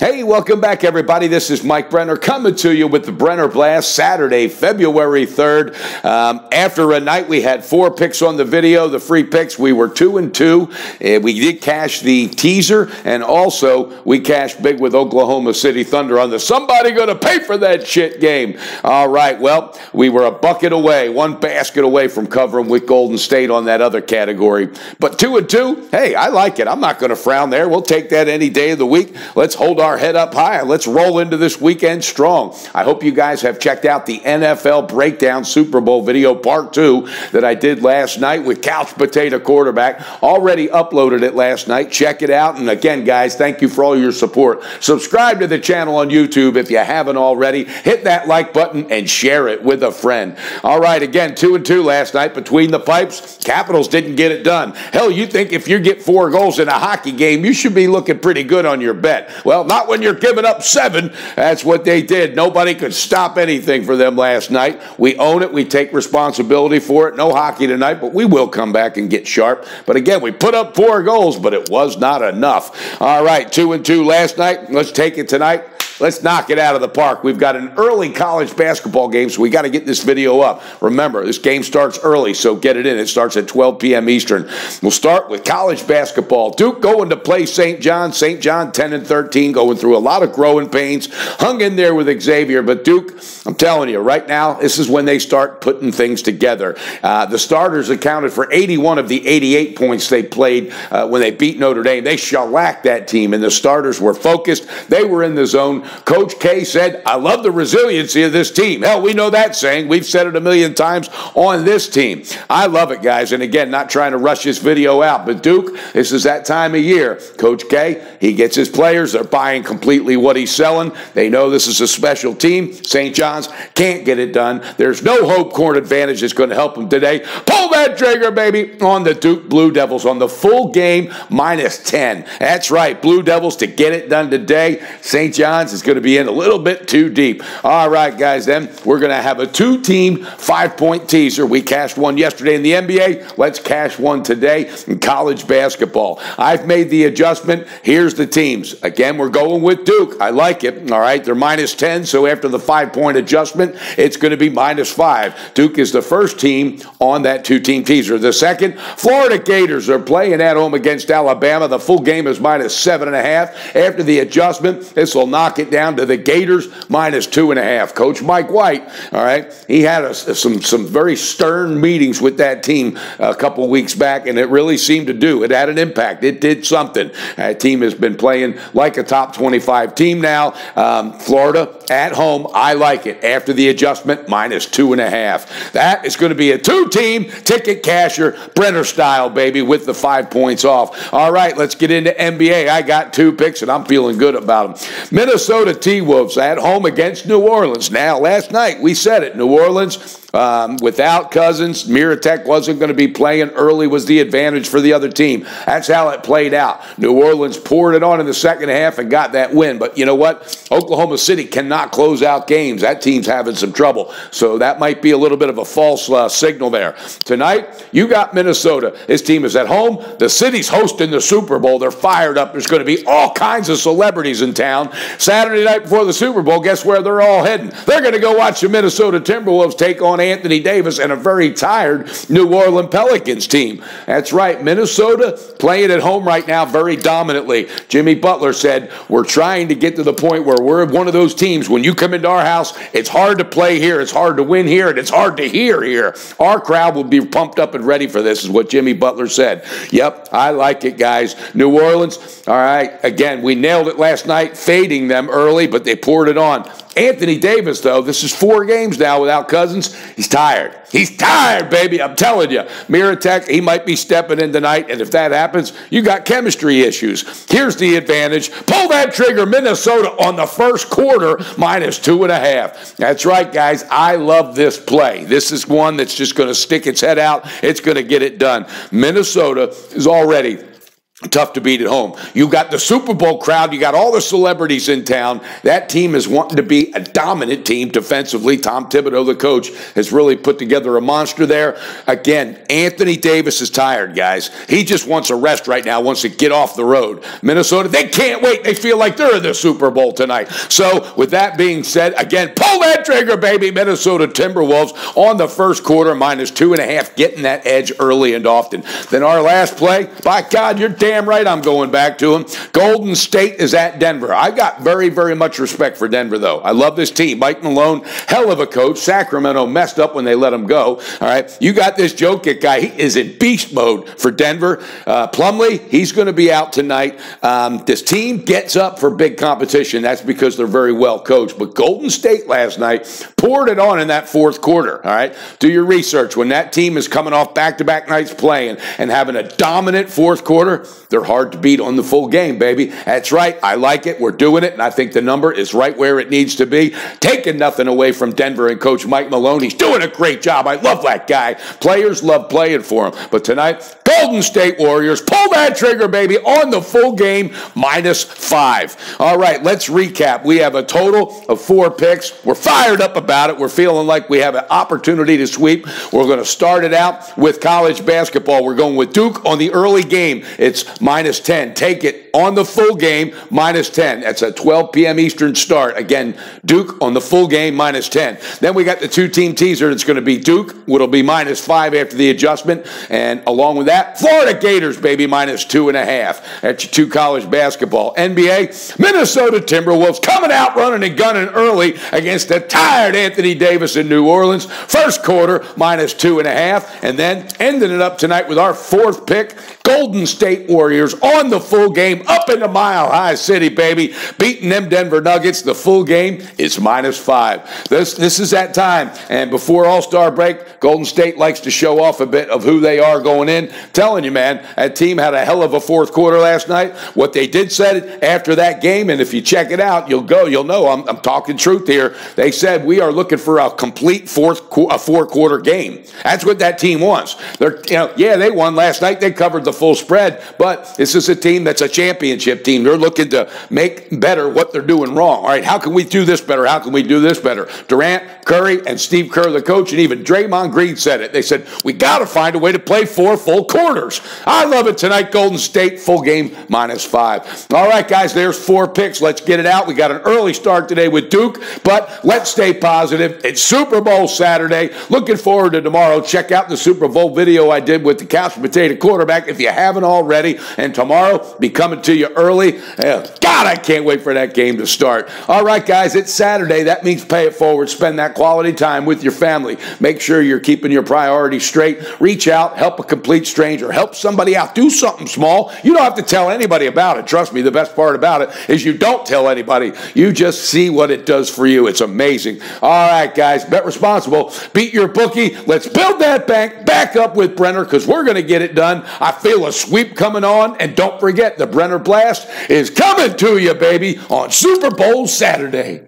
Hey, welcome back, everybody. This is Mike Brenner coming to you with the Brenner Blast, Saturday, February 3rd. After a night, we had 4 picks on the video, the free picks. We were 2-2. We did cash the teaser, and also we cashed big with Oklahoma City Thunder on the somebody gonna pay for that shit game. All right, well, we were a bucket away, 1 basket away from covering with Golden State on that other category. But 2-2, hey, I like it. I'm not going to frown there. We'll take that any day of the week. Let's hold our head up high and let's roll into this weekend strong. I hope you guys have checked out the NFL Breakdown Super Bowl video part 2 that I did last night with Couch Potato Quarterback. Already uploaded it last night. Check it out. And again, guys, thank you for all your support. Subscribe to the channel on YouTube if you haven't already. Hit that like button and share it with a friend. All right, again, 2-2 last night between the pipes. Capitals didn't get it done. Hell, you think if you get 4 goals in a hockey game, you should be looking pretty good on your bet. Well, not when you're giving up 7. That's what they did. Nobody could stop anything for them last night. We own it. We take responsibility for it. No hockey tonight, but we will come back and get sharp. But again, we put up 4 goals, but it was not enough. All right, 2-2 last night. Let's take it tonight. Let's knock it out of the park. We've got an early college basketball game, so we got to get this video up. Remember, this game starts early, so get it in. It starts at 12 p.m. Eastern. We'll start with college basketball. Duke going to play St. John. St. John 10-13, going through a lot of growing pains. Hung in there with Xavier, but Duke, I'm telling you, right now, this is when they start putting things together. The starters accounted for 81 of the 88 points they played when they beat Notre Dame. They shellacked that team, and the starters were focused. They were in the zone. Coach K said, I love the resiliency of this team. Hell, we know that saying. We've said it a million times on this team. I love it, guys. And again, not trying to rush this video out, but Duke, this is that time of year. Coach K, he gets his players. They're buying completely what he's selling. They know this is a special team. St. John's can't get it done. There's no home court advantage that's going to help them today. Pull that trigger, baby, on the Duke Blue Devils on the full game, -10. That's right, Blue Devils to get it done today. St. John's is going to be in a little bit too deep. All right, guys, then we're going to have a 2-team 5-point teaser. We cashed one yesterday in the NBA. Let's cash one today in college basketball. I've made the adjustment. Here's the teams. Again, we're going with Duke. I like it. All right, they're -10, so after the 5-point adjustment, it's going to be -5. Duke is the first team on that 2-team teaser. The second, Florida Gators are playing at home against Alabama. The full game is -7.5. After the adjustment, this will knock it down to the Gators -2.5. Coach Mike White, all right, he had some very stern meetings with that team a couple weeks back, and it really seemed to do. It had an impact. It did something. That team has been playing like a top 25 team now. Florida at home, I like it. After the adjustment, -2.5. That is going to be a 2-team ticket casher, Brenner style, baby, with the 5 points off. All right, let's get into NBA. I got 2 picks, and I'm feeling good about them. Minnesota T-Wolves at home against New Orleans. Now, last night, we said it. New Orleans, without Cousins, Miratek wasn't going to be playing. Early was the advantage for the other team. That's how it played out. New Orleans poured it on in the second half and got that win. But you know what? Oklahoma City cannot close out games. That team's having some trouble. So that might be a little bit of a false signal there. Tonight, you got Minnesota. This team is at home. The city's hosting the Super Bowl. They're fired up. There's going to be all kinds of celebrities in town. Saturday night before the Super Bowl, guess where they're all heading? They're going to go watch the Minnesota Timberwolves take on Anthony Davis and a very tired New Orleans Pelicans team. That's right, Minnesota playing at home right now very dominantly. Jimmy Butler said, we're trying to get to the point where we're one of those teams. When you come into our house, it's hard to play here, it's hard to win here, and it's hard to hear here. Our crowd will be pumped up and ready for this, is what Jimmy Butler said. Yep, I like it, guys. New Orleans, all right, again, we nailed it last night, fading them early, but they poured it on. Anthony Davis, though, this is 4 games now without Cousins. He's tired. He's tired, baby. I'm telling you. Miratek, he might be stepping in tonight, and if that happens, you got chemistry issues. Here's the advantage. Pull that trigger, Minnesota, on the first quarter, -2.5. That's right, guys. I love this play. This is one that's just going to stick its head out. It's going to get it done. Minnesota is already tough to beat at home. You got the Super Bowl crowd. You got all the celebrities in town. That team is wanting to be a dominant team defensively. Tom Thibodeau, the coach, has really put together a monster there. Again, Anthony Davis is tired, guys. He just wants a rest right now, wants to get off the road. Minnesota, they can't wait. They feel like they're in the Super Bowl tonight. So with that being said, again, pull that trigger, baby. Minnesota Timberwolves on the first quarter, -2.5, getting that edge early and often. Then our last play, by God, you're damn right I'm going back to him. Golden State is at Denver. I got very, very much respect for Denver, though. I love this team. Mike Malone, hell of a coach. Sacramento messed up when they let him go. All right, you got this Jokic guy. He is in beast mode for Denver. Plumlee, he's going to be out tonight. This team gets up for big competition. That's because they're very well coached. But Golden State last night poured it on in that fourth quarter. All right, do your research. When that team is coming off back-to-back nights playing and having a dominant fourth quarter, they're hard to beat on the full game, baby. That's right. I like it. We're doing it, and I think the number is right where it needs to be. Taking nothing away from Denver and Coach Mike Malone. He's doing a great job. I love that guy. Players love playing for him. But tonight, Golden State Warriors, pull that trigger, baby, on the full game, -5. All right, let's recap. We have a total of 4 picks. We're fired up about it. We're feeling like we have an opportunity to sweep. We're going to start it out with college basketball. We're going with Duke on the early game. It's -10. Take it on the full game, -10. That's a 12 p.m. Eastern start. Again, Duke on the full game, -10. Then we got the 2-team teaser. It's going to be Duke, which will be -5 after the adjustment. And along with that, Florida Gators, baby, -2.5. That's your 2 college basketball. NBA, Minnesota Timberwolves coming out running and gunning early against the tired Anthony Davis in New Orleans. First quarter, -2.5. And then ending it up tonight with our 4th pick, Golden State Warriors on the full game, up in the Mile High City, baby, beating them Denver Nuggets. The full game is -5. This is that time. And before All-Star break, Golden State likes to show off a bit of who they are going in. Telling you, man, that team had a hell of a fourth quarter last night. What they did said after that game, and if you check it out, you'll know I'm talking truth here. They said we are looking for a complete four-quarter game. That's what that team wants. Yeah, they won last night. They covered the full spread, but this is a team that's a championship team. They're looking to make better what they're doing wrong. All right, how can we do this better? How can we do this better? Durant, Curry, and Steve Kerr, the coach, and even Draymond Green said it. They said, we got to find a way to play 4 full quarters. I love it tonight. Golden State, full game, -5. All right, guys, there's 4 picks. Let's get it out. We got an early start today with Duke, but let's stay positive. It's Super Bowl Saturday. Looking forward to tomorrow. Check out the Super Bowl video I did with the couch potato quarterback if you haven't already. And tomorrow, be coming to you early. God, I can't wait for that game to start. All right, guys, it's Saturday. That means pay it forward. Spend that quality time with your family. Make sure you're keeping your priorities straight. Reach out. Help a complete stranger. Help somebody out. Do something small. You don't have to tell anybody about it. Trust me, the best part about it is you don't tell anybody. You just see what it does for you. It's amazing. All right, guys, bet responsible. Beat your bookie. Let's build that bank back up with Brenner because we're going to get it done. I feel a sweep coming on. And don't forget, the Brenner Blast is coming to you, baby, on Super Bowl Saturday.